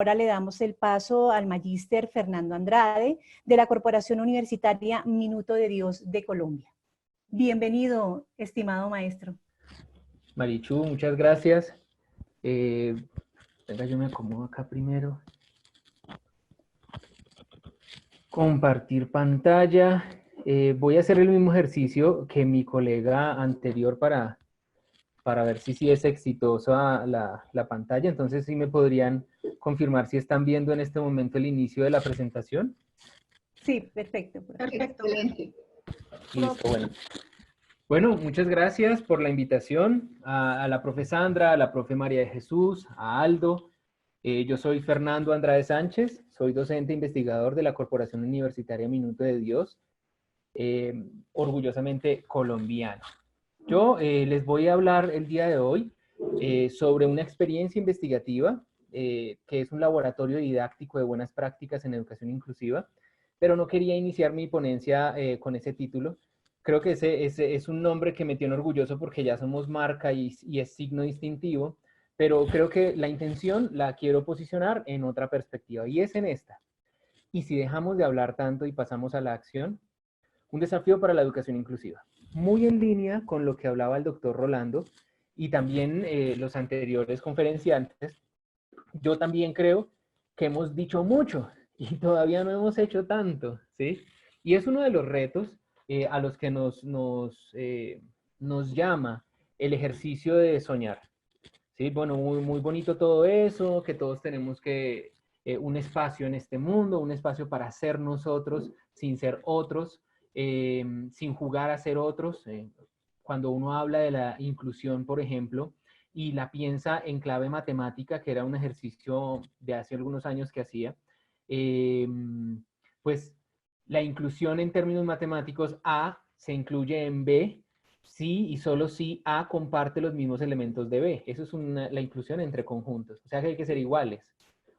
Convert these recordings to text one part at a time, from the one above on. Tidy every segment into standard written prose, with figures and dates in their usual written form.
Ahora le damos el paso al magíster Fernando Andrade de la Corporación Universitaria Minuto de Dios de Colombia. Bienvenido, estimado maestro. Marichu, muchas gracias. Venga, yo me acomodo acá primero. Compartir pantalla. Voy a hacer el mismo ejercicio que mi colega anterior para ver si es exitosa la pantalla. Entonces, ¿sí me podrían confirmar si están viendo en este momento el inicio de la presentación? Sí, perfecto. Perfecto. Excelente. Listo, bueno. Bueno, muchas gracias por la invitación a la profe Sandra, a la profe María de Jesús, a Aldo. Yo soy Fernando Andrade Sánchez, soy docente e investigador de la Corporación Universitaria Minuto de Dios, orgullosamente colombiano. Yo les voy a hablar el día de hoy sobre una experiencia investigativa que es un laboratorio didáctico de buenas prácticas en educación inclusiva, pero no quería iniciar mi ponencia con ese título. Creo que ese es un nombre que me tiene orgulloso porque ya somos marca y es signo distintivo, pero creo que la intención la quiero posicionar en otra perspectiva y es en esta. Y si dejamos de hablar tanto y pasamos a la acción, un desafío para la educación inclusiva. Muy en línea con lo que hablaba el doctor Rolando y también los anteriores conferenciantes, yo también creo que hemos dicho mucho y todavía no hemos hecho tanto, ¿sí? Y es uno de los retos a los que nos llama el ejercicio de soñar. Sí, bueno, muy bonito todo eso, que todos tenemos que un espacio en este mundo, un espacio para ser nosotros sin ser otros, sin jugar a ser otros. Cuando uno habla de la inclusión, por ejemplo, y la piensa en clave matemática, que era un ejercicio de hace algunos años que hacía, eh, pues la inclusión en términos matemáticos, A se incluye en B, si y solo si A comparte los mismos elementos de B. Eso es la inclusión entre conjuntos. O sea que hay que ser iguales.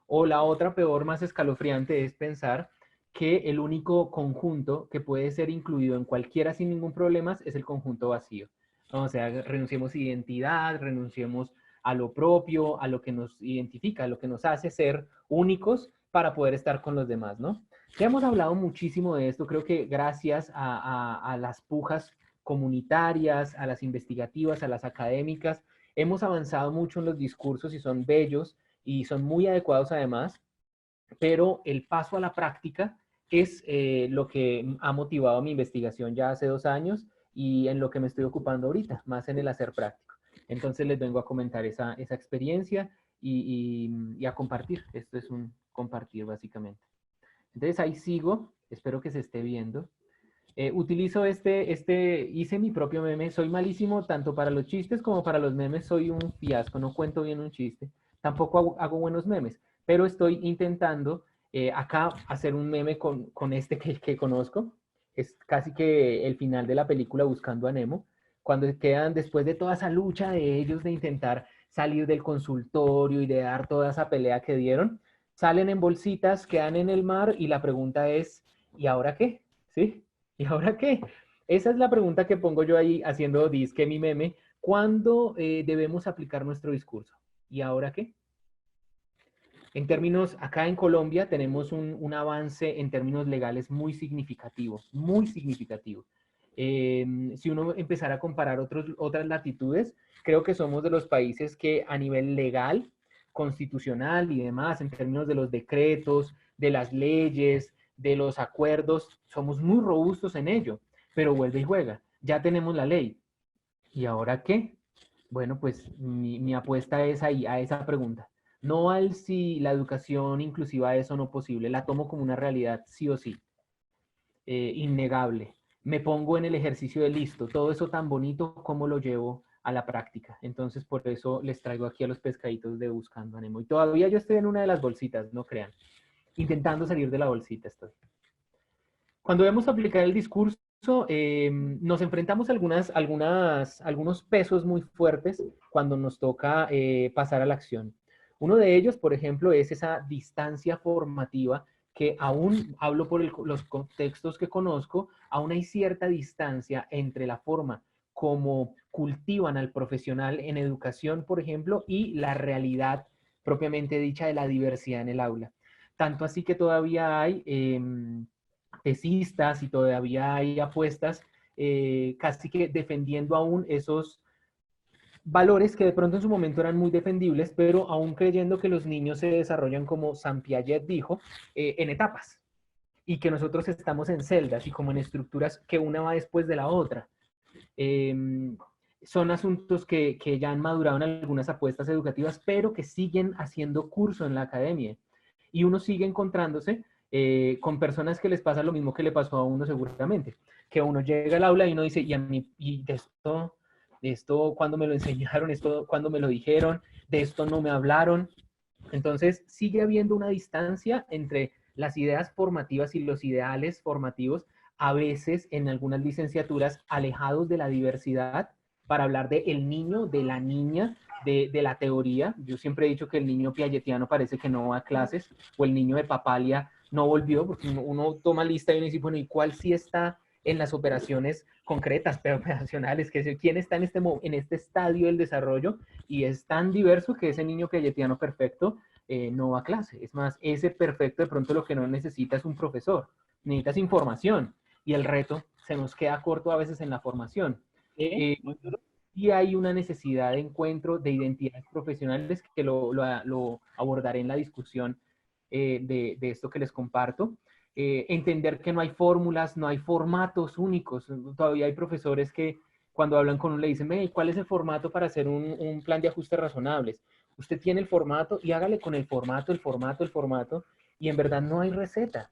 O la otra peor, más escalofriante, es pensar que el único conjunto que puede ser incluido en cualquiera sin ningún problema es el conjunto vacío. O sea, renunciemos a identidad, renunciemos a lo propio, a lo que nos identifica, a lo que nos hace ser únicos para poder estar con los demás, ¿no? Ya hemos hablado muchísimo de esto, creo que gracias a las pujas comunitarias, a las investigativas, a las académicas. Hemos avanzado mucho en los discursos y son bellos y son muy adecuados además, pero el paso a la práctica es lo que ha motivado mi investigación ya hace 2 años y en lo que me estoy ocupando ahorita, más en el hacer práctico. Entonces les vengo a comentar esa experiencia y a compartir. Esto es un compartir básicamente. Entonces ahí sigo, espero que se esté viendo. Utilizo hice mi propio meme, soy malísimo tanto para los chistes como para los memes, soy un fiasco, no cuento bien un chiste, tampoco hago buenos memes, pero estoy intentando acá hacer un meme con este que conozco, es casi que el final de la película Buscando a Nemo, cuando quedan después de toda esa lucha de ellos de intentar salir del consultorio y de dar toda esa pelea que dieron, salen en bolsitas, quedan en el mar y la pregunta es, ¿y ahora qué? ¿Sí? ¿Y ahora qué? Esa es la pregunta que pongo yo ahí haciendo disque mi meme. ¿Cuándo debemos aplicar nuestro discurso? ¿Y ahora qué? En términos, acá en Colombia tenemos un avance en términos legales muy significativo, muy significativo. Si uno empezara a comparar otras latitudes, creo que somos de los países que a nivel legal, constitucional y demás, en términos de los decretos, de las leyes, de los acuerdos, somos muy robustos en ello, pero vuelve y juega. Ya tenemos la ley. ¿Y ahora qué? Bueno, pues mi apuesta es ahí, a esa pregunta. No al si la educación inclusiva es o no posible, la tomo como una realidad sí o sí, innegable. Me pongo en el ejercicio de listo, todo eso tan bonito, ¿cómo lo llevo a la práctica? Entonces, por eso les traigo aquí a los pescaditos de Buscando a Nemo. Y todavía yo estoy en una de las bolsitas, no crean. Intentando salir de la bolsita estoy. Cuando debemos aplicar el discurso, nos enfrentamos a algunos pesos muy fuertes cuando nos toca pasar a la acción. Uno de ellos, por ejemplo, es esa distancia formativa que aún hablo por los contextos que conozco, aún hay cierta distancia entre la forma como cultivan al profesional en educación, por ejemplo, y la realidad propiamente dicha de la diversidad en el aula. Tanto así que todavía hay tesistas y todavía hay apuestas casi que defendiendo aún esos valores que de pronto en su momento eran muy defendibles, pero aún creyendo que los niños se desarrollan, como Saint Piaget dijo, en etapas, y que nosotros estamos en celdas y como en estructuras que una va después de la otra. Son asuntos que ya han madurado en algunas apuestas educativas, pero que siguen haciendo curso en la academia. Y uno sigue encontrándose con personas que les pasa lo mismo que le pasó a uno seguramente, que uno llega al aula y uno dice, y a mí, y de esto cuando me lo enseñaron, esto cuando me lo dijeron, de esto no me hablaron. Entonces sigue habiendo una distancia entre las ideas formativas y los ideales formativos, a veces en algunas licenciaturas alejados de la diversidad, para hablar de el niño, de la niña, de la teoría. Yo siempre he dicho que el niño piagetiano parece que no va a clases, o el niño de Papalia no volvió, porque uno toma lista y uno dice, bueno, ¿y cuál sí está en las operaciones concretas, pero operacionales? Que es quién está en este estadio del desarrollo, y es tan diverso que ese niño piagetiano perfecto no va a clase. Es más, ese perfecto de pronto lo que no necesita es un profesor, necesitas información, y el reto se nos queda corto a veces en la formación. Y hay una necesidad de encuentro de identidades profesionales que lo abordaré en la discusión de esto que les comparto. Entender que no hay fórmulas, no hay formatos únicos. Todavía hay profesores que cuando hablan con uno le dicen, ¿cuál es el formato para hacer un plan de ajustes razonables? Usted tiene el formato y hágale con el formato, y en verdad no hay receta.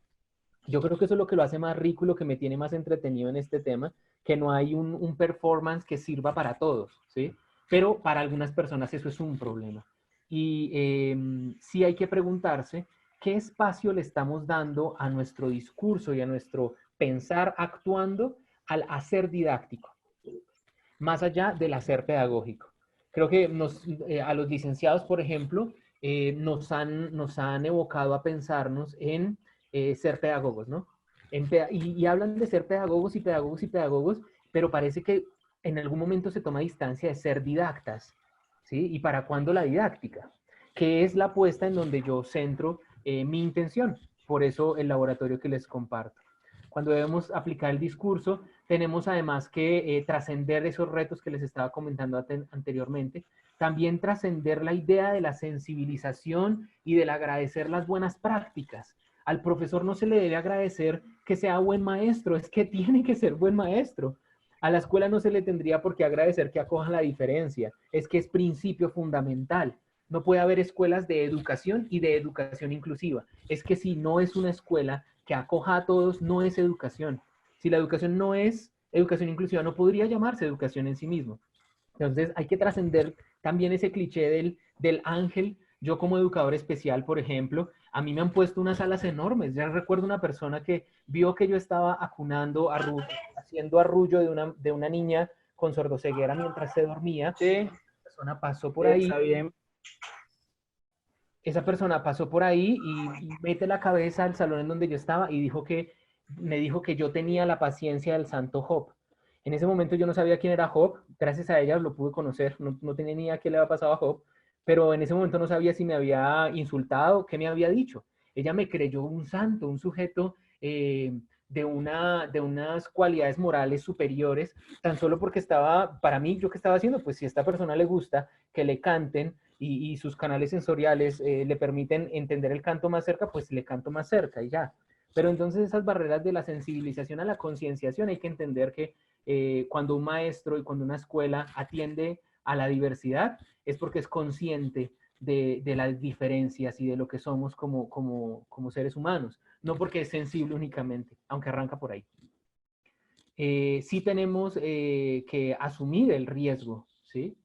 Yo creo que eso es lo que lo hace más rico y lo que me tiene más entretenido en este tema, que no hay un performance que sirva para todos, ¿sí? Pero para algunas personas eso es un problema. Y sí hay que preguntarse qué espacio le estamos dando a nuestro discurso y a nuestro pensar actuando al hacer didáctico, más allá del hacer pedagógico. Creo que a los licenciados, por ejemplo, nos han evocado a pensarnos en ser pedagogos, ¿no? Y hablan de ser pedagogos y pedagogos y pedagogos, pero parece que en algún momento se toma distancia de ser didactas, ¿sí? ¿Y para cuándo la didáctica? Que es la apuesta en donde yo centro mi intención. Por eso el laboratorio que les comparto. Cuando debemos aplicar el discurso, tenemos además que trascender esos retos que les estaba comentando anteriormente, también trascender la idea de la sensibilización y del agradecer las buenas prácticas. Al profesor no se le debe agradecer que sea buen maestro, es que tiene que ser buen maestro. A la escuela no se le tendría por qué agradecer que acojan la diferencia, es que es principio fundamental. No puede haber escuelas de educación y de educación inclusiva. Es que si no es una escuela que acoja a todos, no es educación. Si la educación no es educación inclusiva, no podría llamarse educación en sí mismo. Entonces hay que trascender también ese cliché del ángel. Yo como educador especial, por ejemplo, a mí me han puesto unas alas enormes. Ya recuerdo una persona que vio que yo estaba acunando, haciendo arrullo de una niña con sordoceguera mientras se dormía. Sí. Esa persona pasó por ahí. Está bien. Esa persona pasó por ahí y mete la cabeza al salón en donde yo estaba y me dijo que yo tenía la paciencia del santo Job. En ese momento yo no sabía quién era Job, gracias a ella lo pude conocer, no tenía ni idea qué le había pasado a Job, pero en ese momento no sabía si me había insultado, qué me había dicho. Ella me creyó un santo, un sujeto de unas cualidades morales superiores, tan solo porque estaba, para mí, ¿yo qué estaba haciendo? Pues si a esta persona le gusta que le canten, y sus canales sensoriales le permiten entender el canto más cerca, pues le canto más cerca y ya. Pero entonces esas barreras de la sensibilización a la concienciación, hay que entender que cuando un maestro y cuando una escuela atiende a la diversidad, es porque es consciente de las diferencias y de lo que somos como seres humanos, no porque es sensible únicamente, aunque arranca por ahí. Sí tenemos que asumir el riesgo, ¿sí?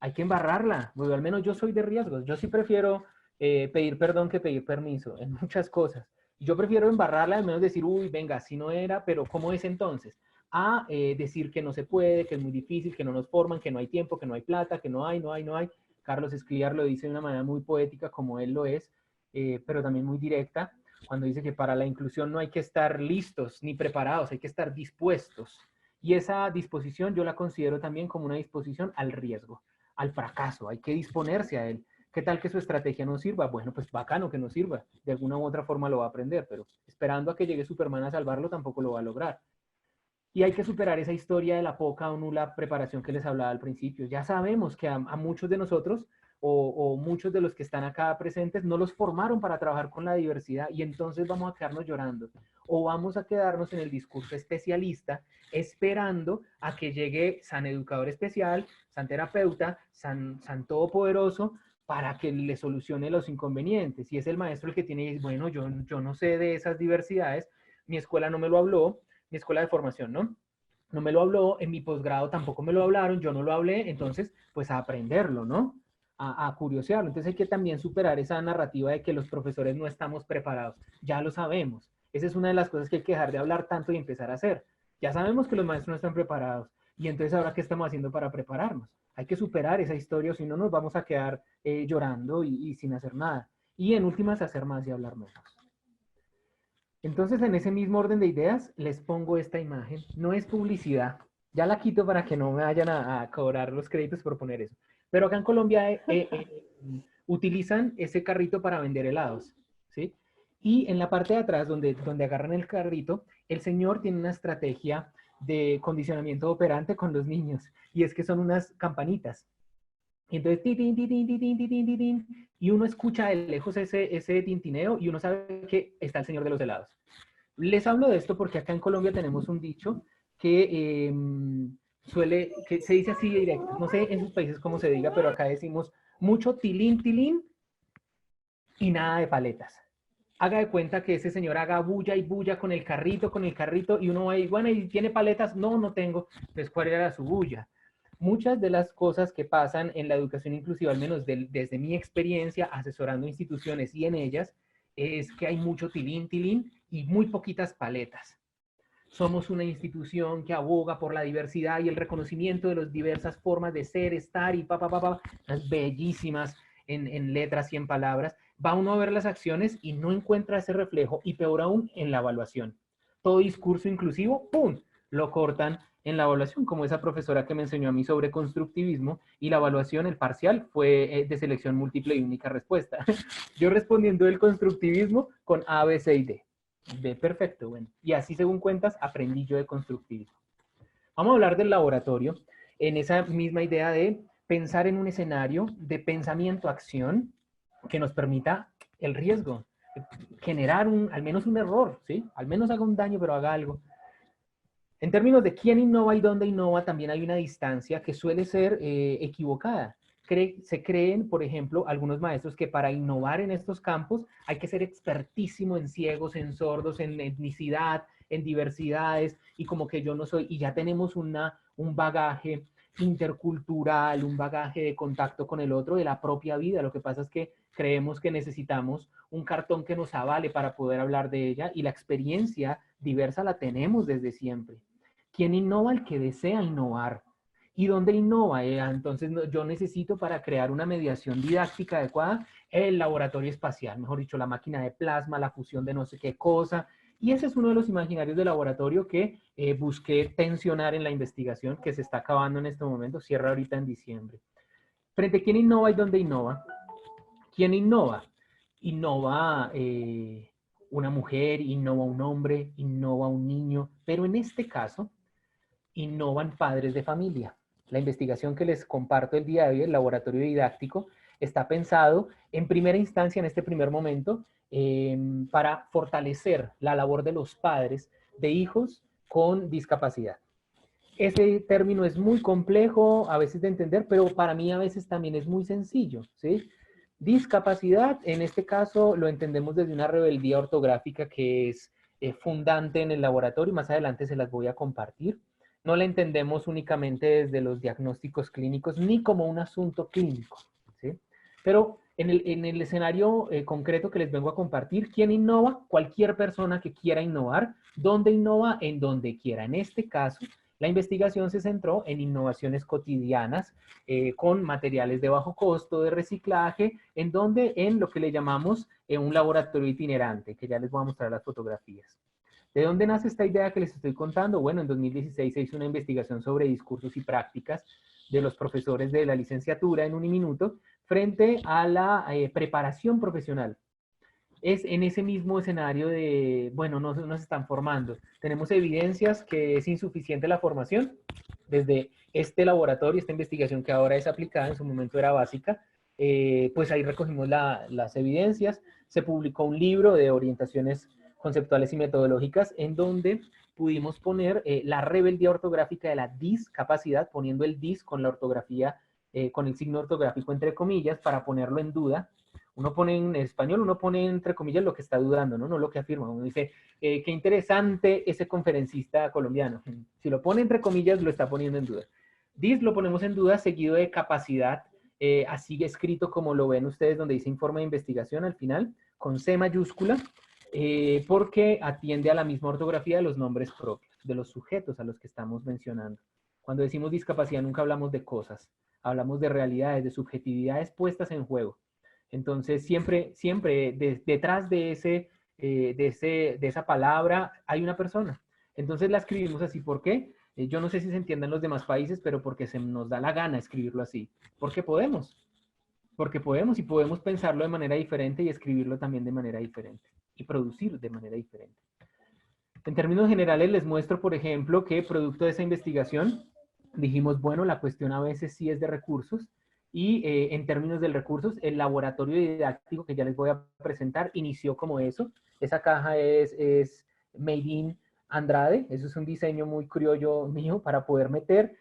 Hay que embarrarla. Bueno, al menos yo soy de riesgos. Yo sí prefiero pedir perdón que pedir permiso en muchas cosas. Yo prefiero embarrarla, al menos decir, uy, venga, así no era, pero ¿cómo es entonces? A decir que no se puede, que es muy difícil, que no nos forman, que no hay tiempo, que no hay plata, que no hay. Carlos Escliar lo dice de una manera muy poética, como él lo es, pero también muy directa, cuando dice que para la inclusión no hay que estar listos ni preparados, hay que estar dispuestos. Y esa disposición yo la considero también como una disposición al riesgo, al fracaso, hay que disponerse a él. ¿Qué tal que su estrategia no sirva? Bueno, pues bacano que no sirva. De alguna u otra forma lo va a aprender, pero esperando a que llegue Superman a salvarlo tampoco lo va a lograr. Y hay que superar esa historia de la poca o nula preparación que les hablaba al principio. Ya sabemos que a muchos de nosotros o muchos de los que están acá presentes no los formaron para trabajar con la diversidad y entonces vamos a quedarnos llorando o vamos a quedarnos en el discurso especialista esperando a que llegue San Educador Especial, San Terapeuta, San Todopoderoso para que le solucione los inconvenientes. Y es el maestro el que tiene, bueno, yo no sé de esas diversidades, mi escuela no me lo habló, mi escuela de formación, ¿no? No me lo habló, en mi posgrado tampoco me lo hablaron, yo no lo hablé, entonces, pues a aprenderlo, ¿no? A curiosearlo. Entonces hay que también superar esa narrativa de que los profesores no estamos preparados. Ya lo sabemos. Esa es una de las cosas que hay que dejar de hablar tanto y empezar a hacer. Ya sabemos que los maestros no están preparados. Y entonces, ¿ahora qué estamos haciendo para prepararnos? Hay que superar esa historia, o si no nos vamos a quedar llorando y sin hacer nada. Y en últimas, hacer más y hablar menos. Entonces, en ese mismo orden de ideas, les pongo esta imagen. No es publicidad. Ya la quito para que no me vayan a cobrar los créditos por poner eso. Pero acá en Colombia utilizan ese carrito para vender helados, ¿sí? Y en la parte de atrás, donde agarran el carrito, el señor tiene una estrategia de condicionamiento operante con los niños. Y es que son unas campanitas. Y entonces, tin, tin, tin, tin, tin, tin, tin, tin, y uno escucha de lejos ese tintineo y uno sabe que está el señor de los helados. Les hablo de esto porque acá en Colombia tenemos un dicho que que se dice así directo. No sé en sus países cómo se diga, pero acá decimos mucho tilín, tilín y nada de paletas. Haga de cuenta que ese señor haga bulla y bulla con el carrito, y uno va y, bueno, ¿y tiene paletas? No, no tengo. Entonces, ¿cuál era su bulla? Muchas de las cosas que pasan en la educación inclusiva, al menos desde mi experiencia asesorando instituciones y en ellas, es que hay mucho tilín, tilín y muy poquitas paletas. Somos una institución que aboga por la diversidad y el reconocimiento de las diversas formas de ser, estar y unas bellísimas en letras y en palabras. Va uno a ver las acciones y no encuentra ese reflejo, y peor aún en la evaluación. Todo discurso inclusivo, ¡pum!, lo cortan en la evaluación, como esa profesora que me enseñó a mí sobre constructivismo, y la evaluación, el parcial, fue de selección múltiple y única respuesta. Yo respondiendo el constructivismo con A, B, C y D. De perfecto, bueno. Y así, según cuentas, aprendí yo de constructivismo. Vamos a hablar del laboratorio en esa misma idea de pensar en un escenario de pensamiento-acción que nos permita el riesgo, generar al menos un error, ¿sí? Al menos haga un daño, pero haga algo. En términos de quién innova y dónde innova, también hay una distancia que suele ser equivocada. Se creen, por ejemplo, algunos maestros que para innovar en estos campos hay que ser expertísimo en ciegos, en sordos, en etnicidad, en diversidades, y como que yo no soy, y ya tenemos un bagaje intercultural, un bagaje de contacto con el otro de la propia vida. Lo que pasa es que creemos que necesitamos un cartón que nos avale para poder hablar de ella, y la experiencia diversa la tenemos desde siempre. ¿Quién innova? El que desea innovar. ¿Y dónde innova? Entonces yo necesito, para crear una mediación didáctica adecuada, el laboratorio espacial, mejor dicho, la máquina de plasma, la fusión de no sé qué cosa. Y ese es uno de los imaginarios de laboratorio que busqué tensionar en la investigación, que se está acabando en este momento, cierra ahorita en diciembre. Frente a quién innova y dónde innova. ¿Quién innova? Innova una mujer, innova un hombre, innova un niño, pero en este caso innovan padres de familia. La investigación que les comparto el día de hoy, el laboratorio didáctico, está pensado en primera instancia, en este primer momento, para fortalecer la labor de los padres de hijos con discapacidad. Ese término es muy complejo a veces de entender, pero para mí a veces también es muy sencillo, ¿sí? Discapacidad, en este caso, lo entendemos desde una rebeldía ortográfica que es fundante en el laboratorio, más adelante se las voy a compartir. No la entendemos únicamente desde los diagnósticos clínicos, ni como un asunto clínico, ¿sí? Pero en el escenario concreto que les vengo a compartir, ¿quién innova? Cualquier persona que quiera innovar. ¿Dónde innova? En donde quiera. En este caso, la investigación se centró en innovaciones cotidianas con materiales de bajo costo, de reciclaje, en lo que le llamamos un laboratorio itinerante, que ya les voy a mostrar las fotografías. ¿De dónde nace esta idea que les estoy contando? Bueno, en 2016 se hizo una investigación sobre discursos y prácticas de los profesores de la licenciatura en Uniminuto frente a la preparación profesional. Es en ese mismo escenario de, bueno, no nos están formando. Tenemos evidencias que es insuficiente la formación. Desde este laboratorio, esta investigación que ahora es aplicada, en su momento era básica, pues ahí recogimos las evidencias. Se publicó un libro de orientaciones conceptuales y metodológicas en donde pudimos poner la rebeldía ortográfica de la discapacidad, poniendo el dis con la ortografía, con el signo ortográfico entre comillas, para ponerlo en duda. Uno pone en español, uno pone entre comillas lo que está dudando, no lo que afirma. Uno dice, qué interesante ese conferencista colombiano. Si lo pone entre comillas, lo está poniendo en duda. Dis lo ponemos en duda seguido de capacidad, así escrito como lo ven ustedes, donde dice informe de investigación al final, con C mayúscula, porque atiende a la misma ortografía de los nombres propios, de los sujetos a los que estamos mencionando. Cuando decimos discapacidad nunca hablamos de cosas, hablamos de realidades, de subjetividades puestas en juego. Entonces, siempre detrás de esa palabra hay una persona. Entonces la escribimos así. ¿Por qué? Yo no sé si se entiende en los demás países, pero porque se nos da la gana escribirlo así. Porque podemos. Porque podemos y podemos pensarlo de manera diferente y escribirlo también de manera diferente. Y producir de manera diferente. En términos generales les muestro, por ejemplo, que producto de esa investigación dijimos, bueno, la cuestión a veces sí es de recursos. Y en términos de recursos, el laboratorio didáctico que ya les voy a presentar inició como eso. Esa caja es Made in Andrade. Eso es un diseño muy criollo mío para poder meter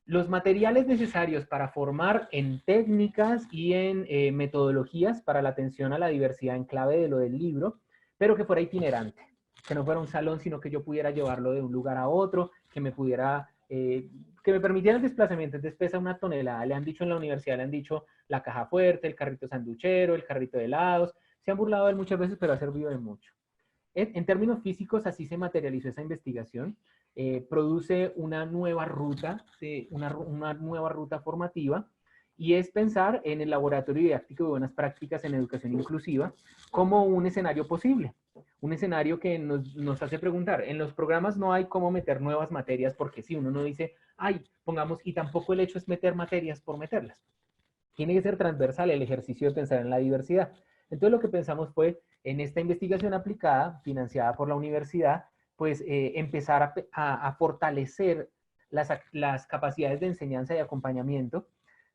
los materiales necesarios para formar en técnicas y en metodologías para la atención a la diversidad en clave de lo del libro, pero que fuera itinerante. Que no fuera un salón, sino que yo pudiera llevarlo de un lugar a otro, que me pudiera... que me permitiera el desplazamiento. Entonces pesa 1 tonelada. Le han dicho en la universidad, le han dicho la caja fuerte, el carrito sanduchero, el carrito de helados. Se han burlado de él muchas veces, pero ha servido de mucho. En términos físicos, así se materializó esa investigación. Produce una nueva ruta, una nueva ruta formativa, y es pensar en el laboratorio didáctico de buenas prácticas en educación inclusiva como un escenario posible. Un escenario que nos hace preguntar, en los programas no hay cómo meter nuevas materias, porque si uno no dice, ay, pongamos, y tampoco el hecho es meter materias por meterlas. Tiene que ser transversal el ejercicio de pensar en la diversidad. Entonces lo que pensamos fue, en esta investigación aplicada, financiada por la universidad, pues empezar a fortalecer las capacidades de enseñanza y acompañamiento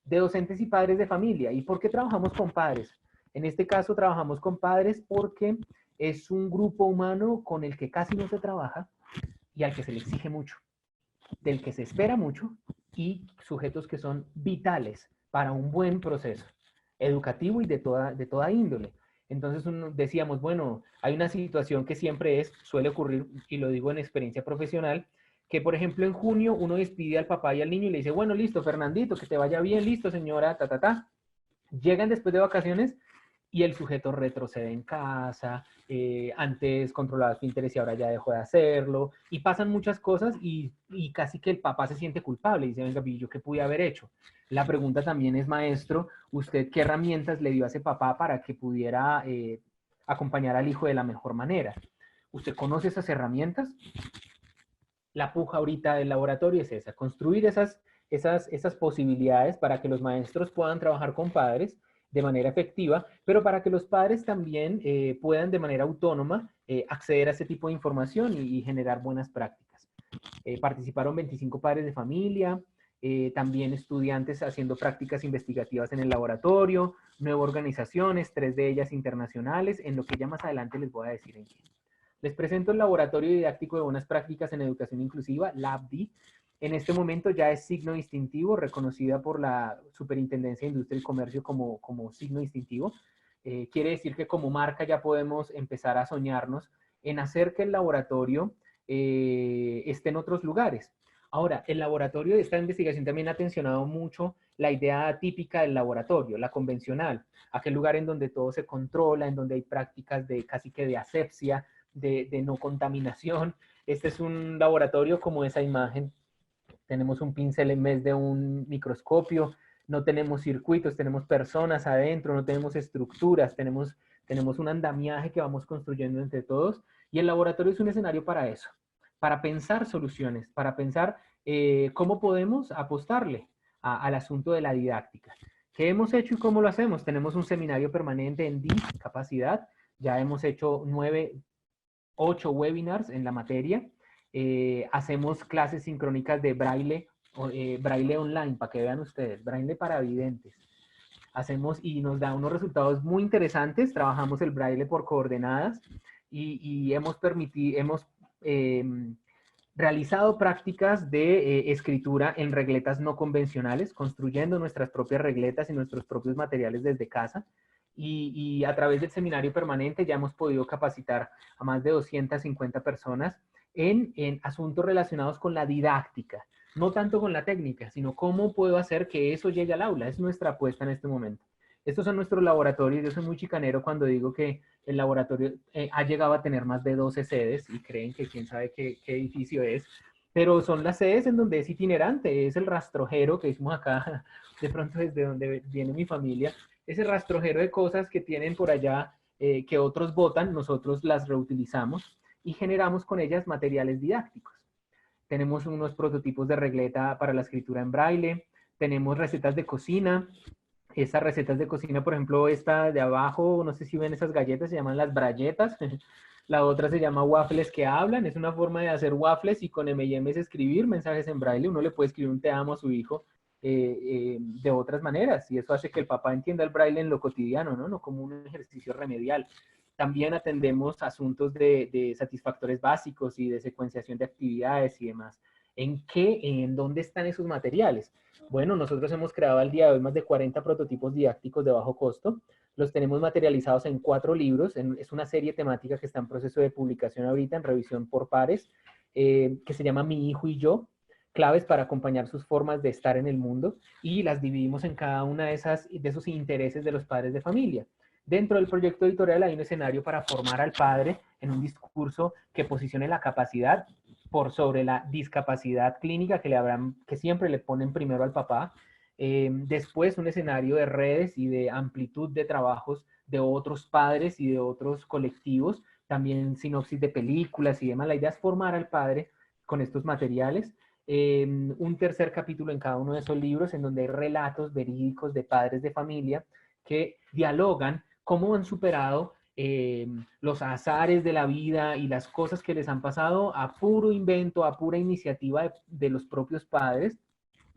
de docentes y padres de familia. ¿Y por qué trabajamos con padres? En este caso trabajamos con padres porque es un grupo humano con el que casi no se trabaja y al que se le exige mucho, del que se espera mucho y sujetos que son vitales para un buen proceso educativo y de toda índole. Entonces decíamos, bueno, hay una situación que siempre suele ocurrir, y lo digo en experiencia profesional, que por ejemplo en junio uno despide al papá y al niño y le dice, bueno, listo, Fernandito, que te vaya bien, listo, señora, Llegan después de vacaciones y el sujeto retrocede en casa, antes controlaba su interés y ahora ya dejó de hacerlo, y pasan muchas cosas y casi que el papá se siente culpable y dice, venga, ¿yo qué pude haber hecho? La pregunta también es, maestro, ¿usted qué herramientas le dio a ese papá para que pudiera acompañar al hijo de la mejor manera? ¿Usted conoce esas herramientas? La puja ahorita del laboratorio es esa, construir esas posibilidades para que los maestros puedan trabajar con padres de manera efectiva, pero para que los padres también puedan de manera autónoma acceder a ese tipo de información y generar buenas prácticas. Participaron 25 padres de familia, también estudiantes haciendo prácticas investigativas en el laboratorio, 9 organizaciones, 3 de ellas internacionales, en lo que ya más adelante les voy a decir en qué. Les presento el Laboratorio Didáctico de Buenas Prácticas en Educación Inclusiva, LABDI. En este momento ya es signo distintivo, reconocida por la Superintendencia de Industria y Comercio como signo distintivo. Quiere decir que como marca ya podemos empezar a soñarnos en hacer que el laboratorio esté en otros lugares. Ahora, el laboratorio de esta investigación también ha tensionado mucho la idea típica del laboratorio, la convencional, aquel lugar en donde todo se controla, en donde hay prácticas de casi que de asepsia, de no contaminación. Este es un laboratorio como esa imagen. Tenemos un pincel en vez de un microscopio, no tenemos circuitos, tenemos personas adentro, no tenemos estructuras, tenemos un andamiaje que vamos construyendo entre todos, y el laboratorio es un escenario para eso, para pensar soluciones, para pensar cómo podemos apostarle al asunto de la didáctica. ¿Qué hemos hecho y cómo lo hacemos? Tenemos un seminario permanente en discapacidad. Ya hemos hecho 8 webinars en la materia. Hacemos clases sincrónicas de braille, braille online, para que vean ustedes, braille para videntes. Hacemos y nos da unos resultados muy interesantes. Trabajamos el braille por coordenadas y hemos realizado prácticas de escritura en regletas no convencionales, construyendo nuestras propias regletas y nuestros propios materiales desde casa. Y a través del seminario permanente ya hemos podido capacitar a más de 250 personas en asuntos relacionados con la didáctica. No tanto con la técnica, sino cómo puedo hacer que eso llegue al aula. Es nuestra apuesta en este momento. Estos son nuestros laboratorios. Yo soy muy chicanero cuando digo que el laboratorio ha llegado a tener más de 12 sedes y creen que quién sabe qué edificio es. Pero son las sedes en donde es itinerante. Es el rastrojero que hicimos acá, de pronto desde donde viene mi familia. Ese rastrojero de cosas que tienen por allá que otros botan, nosotros las reutilizamos y generamos con ellas materiales didácticos. Tenemos unos prototipos de regleta para la escritura en braille, tenemos recetas de cocina. Esas recetas de cocina, por ejemplo, esta de abajo, no sé si ven esas galletas, se llaman las brayetas. La otra se llama waffles que hablan, es una forma de hacer waffles y con M&M's escribir mensajes en braille. Uno le puede escribir un te amo a su hijo de otras maneras y eso hace que el papá entienda el braille en lo cotidiano, ¿no? No como un ejercicio remedial. También atendemos asuntos de satisfactores básicos y de secuenciación de actividades y demás. ¿En dónde están esos materiales? Bueno, nosotros hemos creado al día de hoy más de 40 prototipos didácticos de bajo costo. Los tenemos materializados en 4 libros. Es una serie temática que está en proceso de publicación ahorita, en revisión por pares, que se llama Mi hijo y yo, claves para acompañar sus formas de estar en el mundo, y las dividimos en cada una de esos intereses de los padres de familia. Dentro del proyecto editorial hay un escenario para formar al padre en un discurso que posicione la capacidad por sobre la discapacidad clínica que siempre le ponen primero al papá. Después un escenario de redes y de amplitud de trabajos de otros padres y de otros colectivos, también sinopsis de películas y demás. La idea es formar al padre con estos materiales. Un tercer capítulo en cada uno de esos libros en donde hay relatos verídicos de padres de familia que dialogan cómo han superado los azares de la vida y las cosas que les han pasado a puro invento, a pura iniciativa de los propios padres.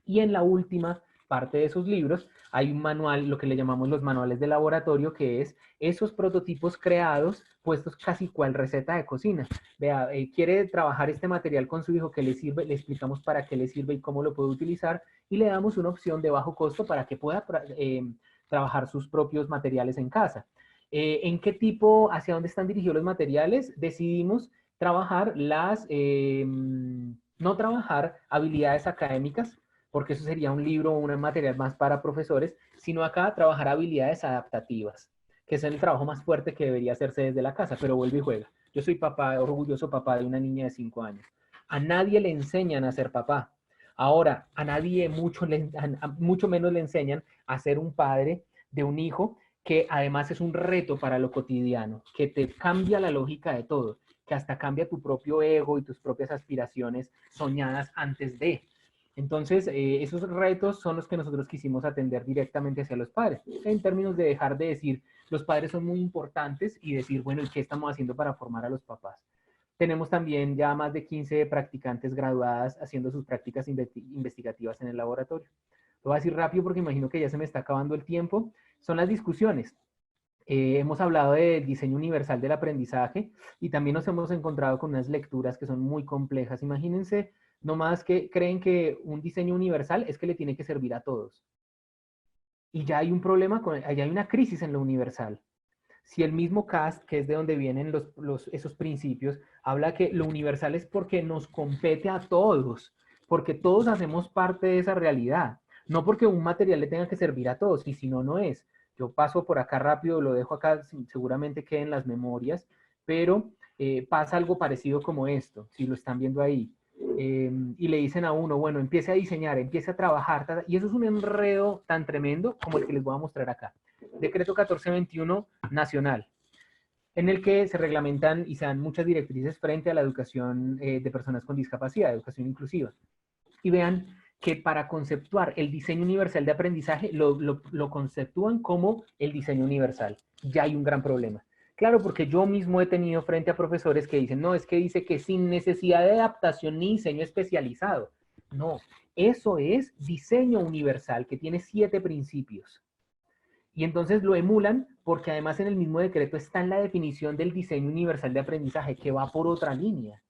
Y en la última parte de esos libros hay un manual, lo que le llamamos los manuales de laboratorio, que es esos prototipos creados, puestos casi cual receta de cocina. Vea, quiere trabajar este material con su hijo, ¿qué le sirve? Le explicamos para qué le sirve y cómo lo puede utilizar, y le damos una opción de bajo costo para que pueda trabajar sus propios materiales en casa. ¿En qué tipo, hacia dónde están dirigidos los materiales? Decidimos trabajar no trabajar habilidades académicas, porque eso sería un libro o un material más para profesores, sino acá trabajar habilidades adaptativas, que es el trabajo más fuerte que debería hacerse desde la casa, pero vuelve y juega. Yo soy papá, orgulloso papá de una niña de 5 años. A nadie le enseñan a ser papá. Ahora, a nadie mucho menos le enseñan a ser un padre de un hijo que además es un reto para lo cotidiano, que te cambia la lógica de todo, que hasta cambia tu propio ego y tus propias aspiraciones soñadas antes de. Entonces, esos retos son los que nosotros quisimos atender directamente hacia los padres, en términos de dejar de decir, los padres son muy importantes y decir, bueno, ¿y qué estamos haciendo para formar a los papás? Tenemos también ya más de 15 practicantes graduadas haciendo sus prácticas investigativas en el laboratorio. Lo voy a decir rápido porque imagino que ya se me está acabando el tiempo. Son las discusiones. Hemos hablado del diseño universal del aprendizaje y también nos hemos encontrado con unas lecturas que son muy complejas. Imagínense nomás que creen que un diseño universal es que le tiene que servir a todos. Y ya hay un problema, ya hay una crisis en lo universal. Si el mismo Cast, que es de donde vienen esos principios, habla que lo universal es porque nos compete a todos, porque todos hacemos parte de esa realidad, no porque un material le tenga que servir a todos, y si no, no es. Yo paso por acá rápido, lo dejo acá, seguramente queden las memorias, pero pasa algo parecido como esto, si lo están viendo ahí. Y le dicen a uno, bueno, empiece a diseñar, empiece a trabajar, y eso es un enredo tan tremendo como el que les voy a mostrar acá. Decreto 1421 nacional, en el que se reglamentan y se dan muchas directrices frente a la educación de personas con discapacidad, educación inclusiva. Y vean que para conceptuar el diseño universal de aprendizaje lo conceptúan como el diseño universal. Ya hay un gran problema. Claro, porque yo mismo he tenido frente a profesores que dicen, no, es que dice que sin necesidad de adaptación ni diseño especializado. No, eso es diseño universal, que tiene 7 principios. Y entonces lo emulan porque además en el mismo decreto está en la definición del diseño universal de aprendizaje, que va por otra línea.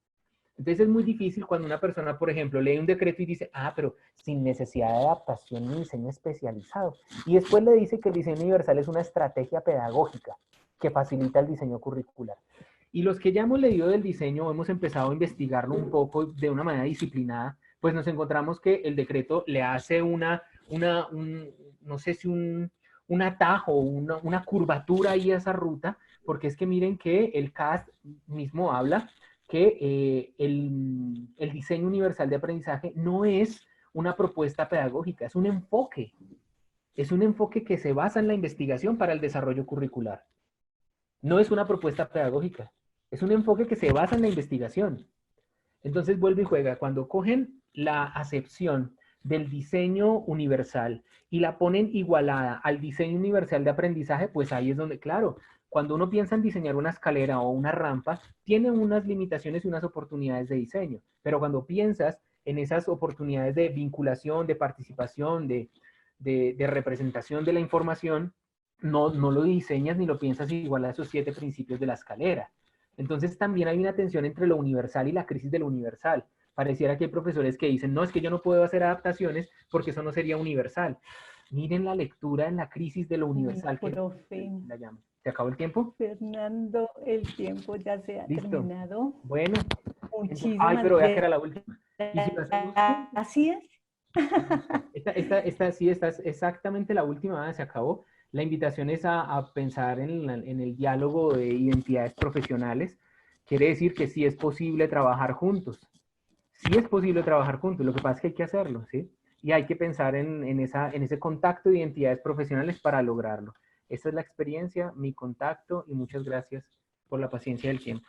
Entonces es muy difícil cuando una persona, por ejemplo, lee un decreto y dice, ah, pero sin necesidad de adaptación ni diseño especializado. Y después le dice que el diseño universal es una estrategia pedagógica que facilita el diseño curricular. Y los que ya hemos leído del diseño, hemos empezado a investigarlo un poco de una manera disciplinada, pues nos encontramos que el decreto le hace no sé si un atajo, una curvatura ahí a esa ruta, porque es que miren que el CAST mismo habla que el diseño universal de aprendizaje no es una propuesta pedagógica, es un enfoque. Es un enfoque que se basa en la investigación para el desarrollo curricular. No es una propuesta pedagógica, es un enfoque que se basa en la investigación. Entonces vuelve y juega. Cuando cogen la acepción del diseño universal y la ponen igualada al diseño universal de aprendizaje, pues ahí es donde, claro, cuando uno piensa en diseñar una escalera o una rampa, tiene unas limitaciones y unas oportunidades de diseño. Pero cuando piensas en esas oportunidades de vinculación, de participación, de representación de la información, no lo diseñas ni lo piensas igual a esos 7 principios de la escalera. Entonces también hay una tensión entre lo universal y la crisis de lo universal. Pareciera que hay profesores que dicen, no, es que yo no puedo hacer adaptaciones porque eso no sería universal. Miren la lectura en la crisis de lo universal. Profe la llamo. ¿Se acabó el tiempo? Fernando, el tiempo ya se ha Listo. terminado. Bueno. Ay, Muchísimas pero vea que era la última. Y si lo hacemos juntos. gracias. Esta sí, esta es exactamente la última, se acabó. La invitación es a pensar en el diálogo de identidades profesionales. Quiere decir que sí es posible trabajar juntos. Sí es posible trabajar juntos, lo que pasa es que hay que hacerlo, ¿sí? Y hay que pensar en ese contacto de identidades profesionales para lograrlo. Esta es la experiencia, mi contacto, y muchas gracias por la paciencia del tiempo.